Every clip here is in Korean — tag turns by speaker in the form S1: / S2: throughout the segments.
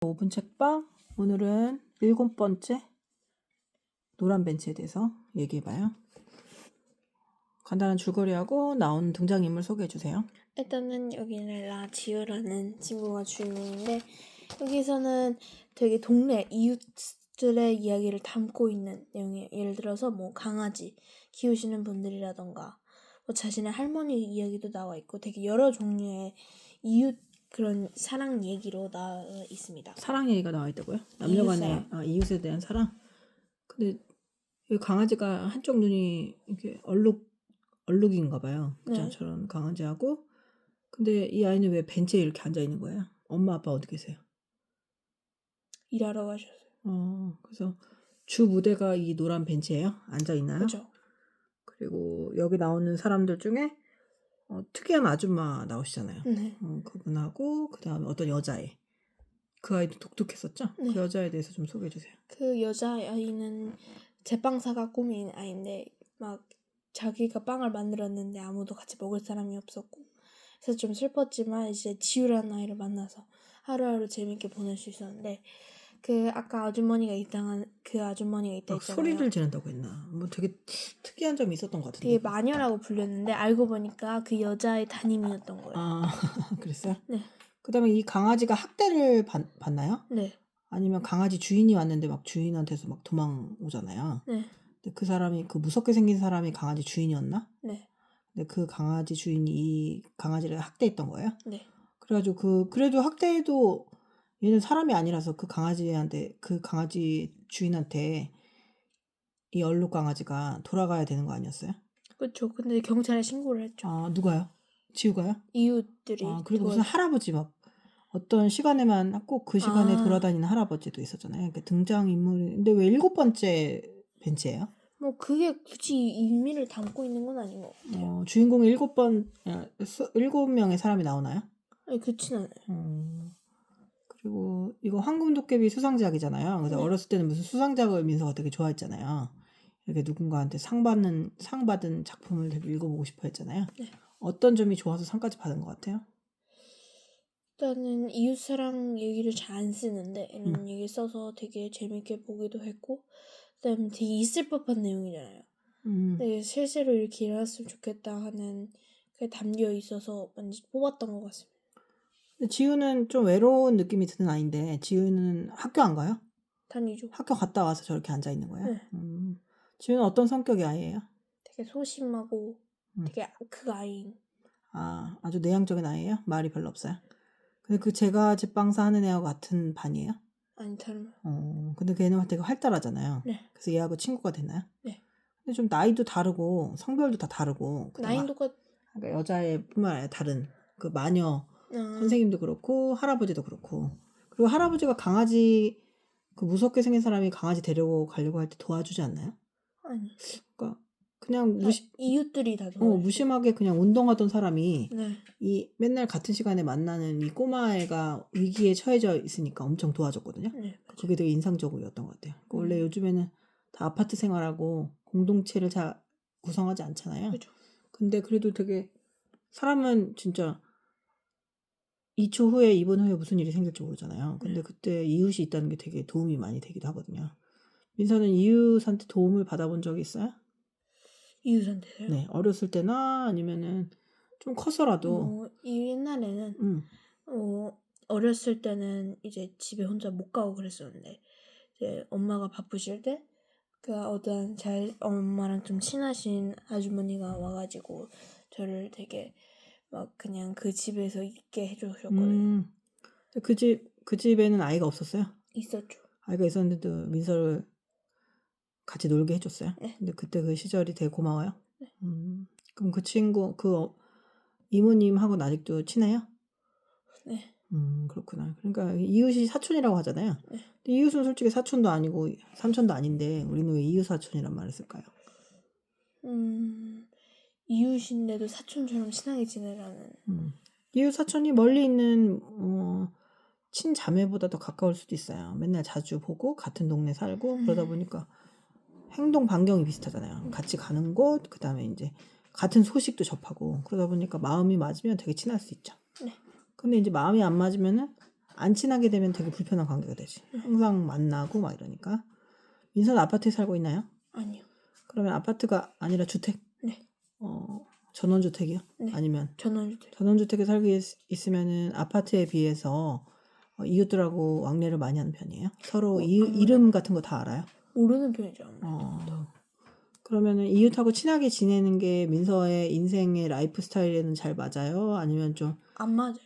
S1: 5분 책방. 오늘은 7번째 노란 벤치에 대해서 얘기해봐요. 간단한 줄거리하고 나온 등장인물 소개해주세요.
S2: 일단은 여기는 라지우라는 친구가 주인공인데, 여기서는 되게 동네 이웃들의 이야기를 담고 있는 내용이에요. 예를 들어서 뭐 강아지 키우시는 분들이라던가 뭐 자신의 할머니 이야기도 나와 있고, 되게 여러 종류의 이웃 그런 사랑 얘기로 나와 있습니다.
S1: 사랑 얘기가 나와 있다고요? 남녀간의 이웃에 대한 사랑? 근데 이 강아지가 한쪽 눈이 이렇게 얼룩인가 봐요. 그죠?
S2: 네.
S1: 저런 강아지하고. 근데 이 아이는 왜 벤치에 이렇게 앉아 있는 거예요? 엄마 아빠 어디 계세요?
S2: 일하러 가셨어요.
S1: 그래서 주 무대가 이 노란 벤치예요? 앉아 있나요?
S2: 그렇죠.
S1: 그리고 여기 나오는 사람들 중에 특이한 아줌마 나오시잖아요.
S2: 네.
S1: 그분하고 그 다음에 어떤 여자애. 그 아이도 독특했었죠?
S2: 네.
S1: 그 여자에 대해서 좀 소개해주세요.
S2: 그 여자아이는 제빵사가 꾸민 아이인데, 막 자기가 빵을 만들었는데 아무도 같이 먹을 사람이 없었고, 그래서 좀 슬펐지만 이제 지우라는 아이를 만나서 하루하루 재밌게 보낼 수 있었는데, 그 아까 아주머니가 있다 있잖아요.
S1: 소리를 지른다고 했나? 뭐 되게 특이한 점이 있었던 것 같은데.
S2: 되게 마녀라고 불렸는데 알고 보니까 그 여자의 담임이었던 거예요.
S1: 아, 그랬어요?
S2: 네.
S1: 그 다음에 이 강아지가 학대를 받나요?
S2: 네.
S1: 아니면 강아지 주인이 왔는데 막 주인한테서 막 도망오잖아요.
S2: 네.
S1: 근데 그 사람이, 그 무섭게 생긴 사람이 강아지 주인이었나?
S2: 네.
S1: 근데 그 강아지 주인이 이 강아지를 학대했던 거예요?
S2: 네.
S1: 그래가지고 그래도 학대해도 얘는 사람이 아니라서 그 강아지 주인한테 이 얼룩 강아지가 돌아가야 되는 거 아니었어요?
S2: 그렇죠. 근데 경찰에 신고를 했죠.
S1: 아, 누가요? 지우가요?
S2: 이웃들이.
S1: 그리고 무슨 할아버지 막 어떤 시간에만 꼭 그 시간에 돌아다니는 할아버지도 있었잖아요. 그러니까 등장인물이. 근데 왜 7번째 벤치예요?
S2: 뭐 그게 굳이 의미를 담고 있는 건 아닌 것 같아요.
S1: 주인공이 7명의 사람이 나오나요?
S2: 아니, 그렇진 않아요.
S1: 그리고 이거 황금도깨비 수상작이잖아요. 그래서
S2: 네.
S1: 어렸을 때는 무슨 수상작을 민서가 되게 좋아했잖아요. 이렇게 누군가한테 상 받은 작품을 되게 읽어보고 싶어 했잖아요.
S2: 네.
S1: 어떤 점이 좋아서 상까지 받은 것 같아요?
S2: 일단은 이웃사랑 얘기를 잘 안 쓰는데 이런 얘기 써서 되게 재밌게 보기도 했고, 그다음에 되게 있을 법한 내용이잖아요. 근데 실제로 이렇게 일어났으면 좋겠다 하는 게 담겨 있어서 많이 뽑았던 것 같습니다.
S1: 근데 지우는 좀 외로운 느낌이 드는 아이인데 지우는 학교 안 가요?
S2: 다니죠.
S1: 학교 갔다 와서 저렇게 앉아 있는 거예요?
S2: 네.
S1: 지우는 어떤 성격의 아이예요?
S2: 되게 소심하고 되게 그 아이인.
S1: 아주 내향적인 아이예요? 말이 별로 없어요? 근데 그 제가 제빵사 하는 애하고 같은 반이에요?
S2: 아니, 다른.
S1: 근데 걔는 되게 활달하잖아요.
S2: 네.
S1: 그래서 얘하고 친구가 됐나요?
S2: 네.
S1: 근데 좀 나이도 다르고 성별도 다 다르고
S2: 나이는 똑같.
S1: 그러니까 여자애뿐만 아니라 다른 그 마녀 선생님도 그렇고 할아버지도 그렇고, 그리고 할아버지가 강아지 그 무섭게 생긴 사람이 강아지 데리고 가려고 할 때 도와주지 않나요?
S2: 아니.
S1: 그러니까 그냥
S2: 이웃들이 다 도와주죠.
S1: 무심하게 그냥 운동하던 사람이
S2: 네.
S1: 이 맨날 같은 시간에 만나는 이 꼬마애가 위기에 처해져 있으니까 엄청 도와줬거든요.
S2: 네.
S1: 그게 되게 인상적이었던 것 같아요. 원래 요즘에는 다 아파트 생활하고 공동체를 잘 구성하지 않잖아요.
S2: 그렇죠.
S1: 근데 그래도 되게 사람은 진짜 2초 후에 2분 후에 무슨 일이 생길지 모르잖아요. 근데 그때 이웃이 있다는 게 되게 도움이 많이 되기도 하거든요. 민서는 이웃한테 도움을 받아본 적이 있어요?
S2: 이웃한테요?
S1: 네, 어렸을 때나 아니면은 좀 커서라도.
S2: 옛날에는 어렸을 때는 이제 집에 혼자 못 가고 그랬었는데, 이제 엄마가 바쁘실 때 그 어떤 엄마랑 좀 친하신 아주머니가 와가지고 저를 되게 막 그냥 그 집에서 있게 해주셨거든요.
S1: 그 집에는 아이가 없었어요?
S2: 있었죠.
S1: 아이가 있었는데도 민서를 같이 놀게 해줬어요?
S2: 네.
S1: 근데 그때 그 시절이 되게 고마워요? 네. 그럼 그 친구, 이모님하고는 아직도 친해요?
S2: 네.
S1: 그렇구나. 그러니까 이웃이 사촌이라고 하잖아요.
S2: 네.
S1: 근데 이웃은 솔직히 사촌도 아니고 삼촌도 아닌데 우리는 왜 이웃 사촌이란 말을 쓸까요?
S2: 이웃인데도 사촌처럼 친하게 지내라는.
S1: 이웃 사촌이 멀리 있는 친자매보다 더 가까울 수도 있어요. 맨날 자주 보고 같은 동네 살고 그러다 보니까 행동 반경이 비슷하잖아요. 같이 가는 곳, 그 다음에 이제 같은 소식도 접하고 그러다 보니까 마음이 맞으면 되게 친할 수 있죠.
S2: 네.
S1: 근데 이제 마음이 안 맞으면은 안 친하게 되면 되게 불편한 관계가 되지. 항상 만나고 막 이러니까. 민서는 아파트에 살고 있나요?
S2: 아니요.
S1: 그러면 아파트가 아니라 주택?
S2: 네.
S1: 전원주택이요?
S2: 네.
S1: 아니면
S2: 전원주택.
S1: 전원주택에 살고 있으면은 아파트에 비해서 이웃들하고 왕래를 많이 하는 편이에요? 서로
S2: 아무래도.
S1: 이름 같은 거 다 알아요?
S2: 모르는 편이죠. 아무래도.
S1: 그러면은 이웃하고 친하게 지내는 게 민서의 인생의 라이프 스타일에는 잘 맞아요? 아니면 좀
S2: 안 맞아요.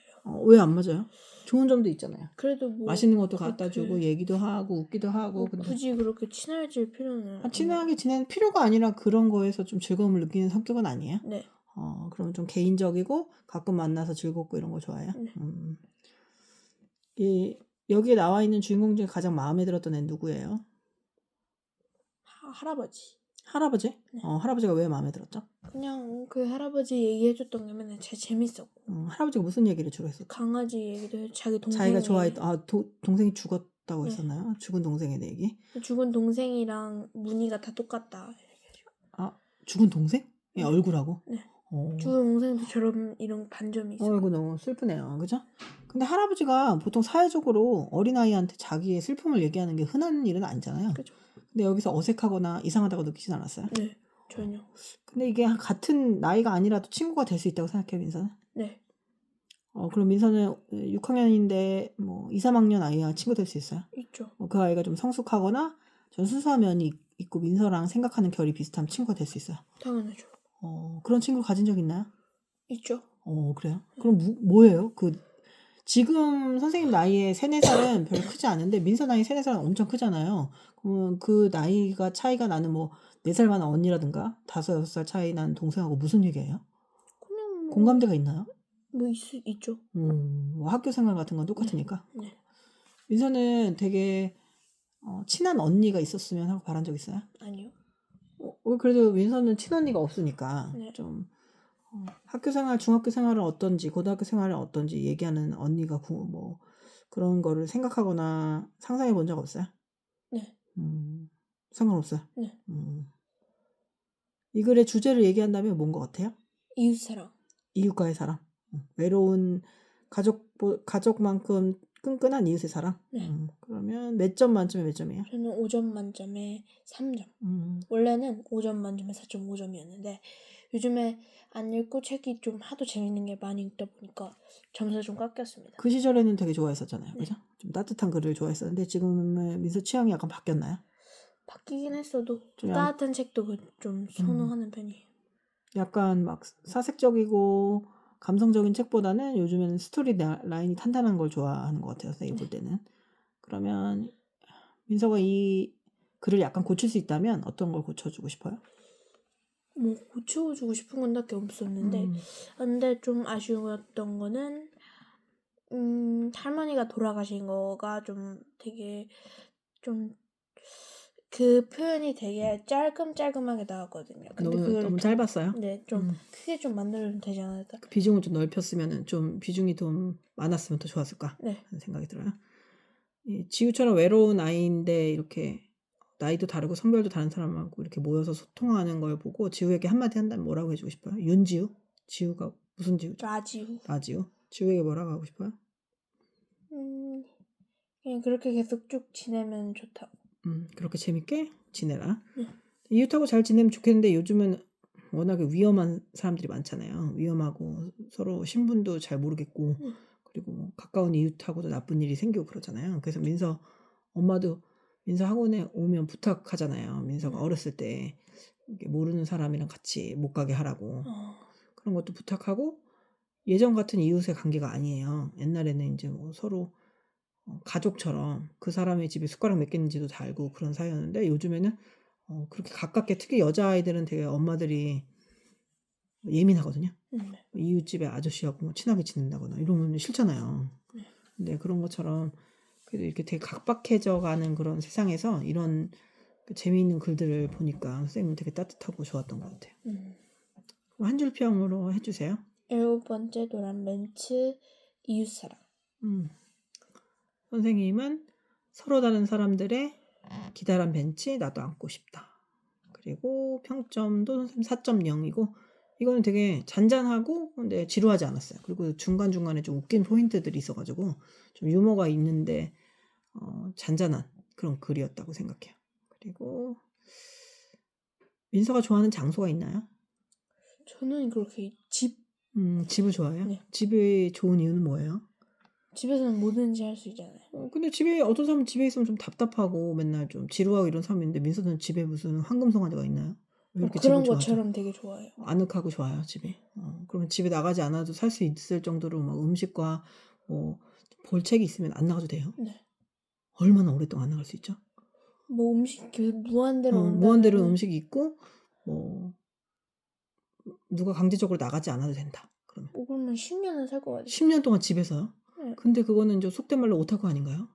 S1: 왜 안 맞아요? 좋은 점도 있잖아요.
S2: 그래도 뭐
S1: 맛있는 것도
S2: 그렇게
S1: 갖다 주고 얘기도 하고 웃기도 하고.
S2: 뭐
S1: 근데
S2: 굳이 그렇게 친해질 필요는
S1: 친하게 지내는 필요가 아니라 그런 거에서 좀 즐거움을 느끼는 성격은 아니에요?
S2: 네.
S1: 그럼 좀 개인적이고 가끔 만나서 즐겁고 이런 거 좋아해요?
S2: 네.
S1: 여기에 나와 있는 주인공 중에 가장 마음에 들었던 애 누구예요?
S2: 할아버지.
S1: 할아버지?
S2: 네.
S1: 할아버지가 왜 마음에 들었죠?
S2: 그냥 그 할아버지 얘기해줬던 게 맨날 제일 재밌었고.
S1: 할아버지가 무슨 얘기를 주로 했었죠?
S2: 강아지 얘기도 해, 자기 동생.
S1: 자기가 좋아했던 동생이 죽었다고
S2: 네.
S1: 했었나요? 죽은 동생에 대해 얘기?
S2: 죽은 동생이랑 무늬가 다 똑같다.
S1: 죽은 동생?
S2: 네.
S1: 얼굴하고?
S2: 네. 죽은 동생도 저런 이런 반점이 있어요.
S1: 이거 너무 슬프네요. 그죠? 근데 할아버지가 보통 사회적으로 어린아이한테 자기의 슬픔을 얘기하는 게 흔한 일은 아니잖아요.
S2: 그죠.
S1: 근데 여기서 어색하거나 이상하다고 느끼진 않았어요?
S2: 네. 전혀.
S1: 근데 이게 같은 나이가 아니라도 친구가 될 수 있다고 생각해요, 민서는?
S2: 네.
S1: 그럼 민서는 6학년인데 뭐 2, 3학년 아이와 친구 될 수 있어요?
S2: 있죠.
S1: 그 아이가 좀 성숙하거나 좀 순수한 면이 있고 민서랑 생각하는 결이 비슷하면 친구가 될 수 있어요?
S2: 당연하죠.
S1: 그런 친구를 가진 적 있나요?
S2: 있죠.
S1: 그래요? 그럼 뭐예요? 지금 선생님 나이에 3, 4살은 별로 크지 않은데 민서 나이 3, 4살은 엄청 크잖아요. 그러면 그 나이가 차이가 나는 뭐 4살 많은 언니라든가 5, 6살 차이 나는 동생하고 무슨 얘기예요?
S2: 그냥
S1: 공감대가 있나요?
S2: 뭐 있죠.
S1: 뭐 학교 생활 같은 건 똑같으니까.
S2: 네.
S1: 민서는 되게 친한 언니가 있었으면 하고 바란 적 있어요?
S2: 아니요.
S1: 그래도 민서는 친언니가 없으니까
S2: 네.
S1: 좀 학교 생활, 중학교 생활은 어떤지, 고등학교 생활은 어떤지 얘기하는 언니가 뭐 그런 거를 생각하거나 상상해 본 적 없어요?
S2: 네.
S1: 상관없어요?
S2: 네.
S1: 이 글의 주제를 얘기한다면 뭔 것 같아요?
S2: 이웃사랑.
S1: 이웃과의 사랑. 외로운 가족만큼 끈끈한 이웃의 사랑.
S2: 네.
S1: 그러면 몇 점 만점에 몇 점이에요?
S2: 저는 5점 만점에 3점. 원래는 5점 만점에 4.5점이었는데 요즘에 안 읽고 책이 좀 하도 재밌는 게 많이 읽다 보니까 점수가 좀 깎였습니다.
S1: 그 시절에는 되게 좋아했었잖아요.
S2: 네.
S1: 그죠? 좀 따뜻한 글을 좋아했었는데 지금은 민서 취향이 약간 바뀌었나요?
S2: 바뀌긴 했어도
S1: 좀
S2: 따뜻한 책도 좀 선호하는 편이에요.
S1: 약간 막 사색적이고 감성적인 책보다는 요즘에는 스토리 라인이 탄탄한 걸 좋아하는 것 같아요. 선생님 볼 때는. 그러면 민서가 이 글을 약간 고칠 수 있다면 어떤 걸 고쳐주고 싶어요?
S2: 뭐 고쳐주고 싶은 건 딱히 없었는데 근데 좀 아쉬웠던 거는 할머니가 돌아가신 거가 좀 되게 좀 그 표현이 되게 짤끔짤끔하게 나왔거든요. 근데 그걸
S1: 너무 짧았어요?
S2: 네, 좀 크게 좀 만들면 되지 않을까?
S1: 그 비중을 좀 넓혔으면 좀 비중이 좀 많았으면 더 좋았을까
S2: 네.
S1: 하는 생각이 들어요. 지우처럼 외로운 아이인데 이렇게 나이도 다르고 성별도 다른 사람하고 이렇게 모여서 소통하는 걸 보고 지우에게 한마디 한다면 뭐라고 해주고 싶어요? 윤지우? 지우가 무슨 지우죠?
S2: 라지우.
S1: 라지우? 지우에게 뭐라고 하고 싶어요?
S2: 그냥 그렇게 계속 쭉 지내면 좋다고.
S1: 그렇게 재밌게 지내라.
S2: 네.
S1: 이웃하고 잘 지내면 좋겠는데 요즘은 워낙에 위험한 사람들이 많잖아요. 위험하고 서로 신분도 잘 모르겠고 그리고 가까운 이웃하고도 나쁜 일이 생기고 그러잖아요. 그래서 민서 엄마도 민서 학원에 오면 부탁하잖아요. 민서가 어렸을 때 모르는 사람이랑 같이 못 가게 하라고. 그런 것도 부탁하고 예전 같은 이웃의 관계가 아니에요. 옛날에는 이제 뭐 서로 가족처럼 그 사람의 집에 숟가락 몇 개인지도 다 알고 그런 사이였는데 요즘에는 그렇게 가깝게 특히 여자아이들은 되게 엄마들이 예민하거든요. 이웃집에 아저씨하고 뭐 친하게 지낸다거나 이러면 싫잖아요. 근데 그런 것처럼 그래도 이렇게 되게 각박해져 가는 그런 세상에서 이런 재미있는 글들을 보니까 선생님은 되게 따뜻하고 좋았던 것 같아요. 한 줄 평으로 해주세요.
S2: 7번째 노란 벤츠 이웃사랑.
S1: 선생님은 서로 다른 사람들의 기다란 벤치 나도 앉고 싶다. 그리고 평점도 선생님 4.0이고 이거는 되게 잔잔하고 근데 지루하지 않았어요. 그리고 중간중간에 좀 웃긴 포인트들이 있어가지고 좀 유머가 있는데 잔잔한 그런 글이었다고 생각해요. 그리고 민서가 좋아하는 장소가 있나요?
S2: 저는 그렇게
S1: 집을 좋아해요?
S2: 네.
S1: 집이 좋은 이유는 뭐예요?
S2: 집에서는 뭐든지 할 수 있잖아요.
S1: 근데 집에 어떤 사람은 집에 있으면 좀 답답하고 맨날 좀 지루하고 이런 사람이 있는데 민서는 집에 무슨 황금송아지가 있나요? 왜 이렇게
S2: 그런
S1: 집을 좋아하죠?
S2: 것처럼 되게 좋아요.
S1: 아늑하고 좋아요 집이. 그러면 집에 나가지 않아도 살 수 있을 정도로 막 음식과 뭐 볼 책이 있으면 안 나가도 돼요.
S2: 네.
S1: 얼마나 오랫동안 안 나갈 수 있죠?
S2: 뭐 음식 계속 무한대로
S1: 무한대로
S2: 온다면은
S1: 음식이 있고 뭐 누가 강제적으로 나가지 않아도 된다. 그러면
S2: 뭐 그러면 10년은 살 것 같아요.
S1: 10년 동안 집에서요?
S2: 네.
S1: 근데 그거는 이제 속된 말로 오타쿠 아닌가요?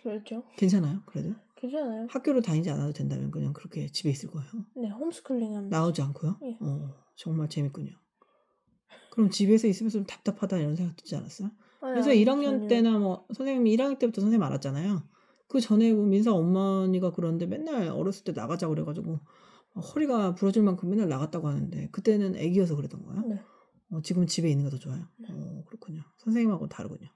S2: 그렇죠.
S1: 괜찮아요? 그래도?
S2: 괜찮아요.
S1: 학교를 다니지 않아도 된다면 그냥 그렇게 집에 있을 거예요.
S2: 네, 홈스쿨링 하면
S1: 나오지 않고요?
S2: 예.
S1: 정말 재밌군요. 그럼 집에서 있으면 좀 답답하다 이런 생각 듣지 않았어요? 그래서
S2: 아니,
S1: 1학년
S2: 전혀.
S1: 때나 뭐 선생님이 1학년 때부터 선생님 알았잖아요. 그 전에 뭐 민서 어머니가 그런데 맨날 어렸을 때 나가자고 그래가지고 허리가 부러질 만큼 맨날 나갔다고 하는데 그때는 애기여서 그랬던 거예요?
S2: 네.
S1: 지금은 집에 있는 게 더 좋아요. 그렇군요. 선생님하고 다르군요.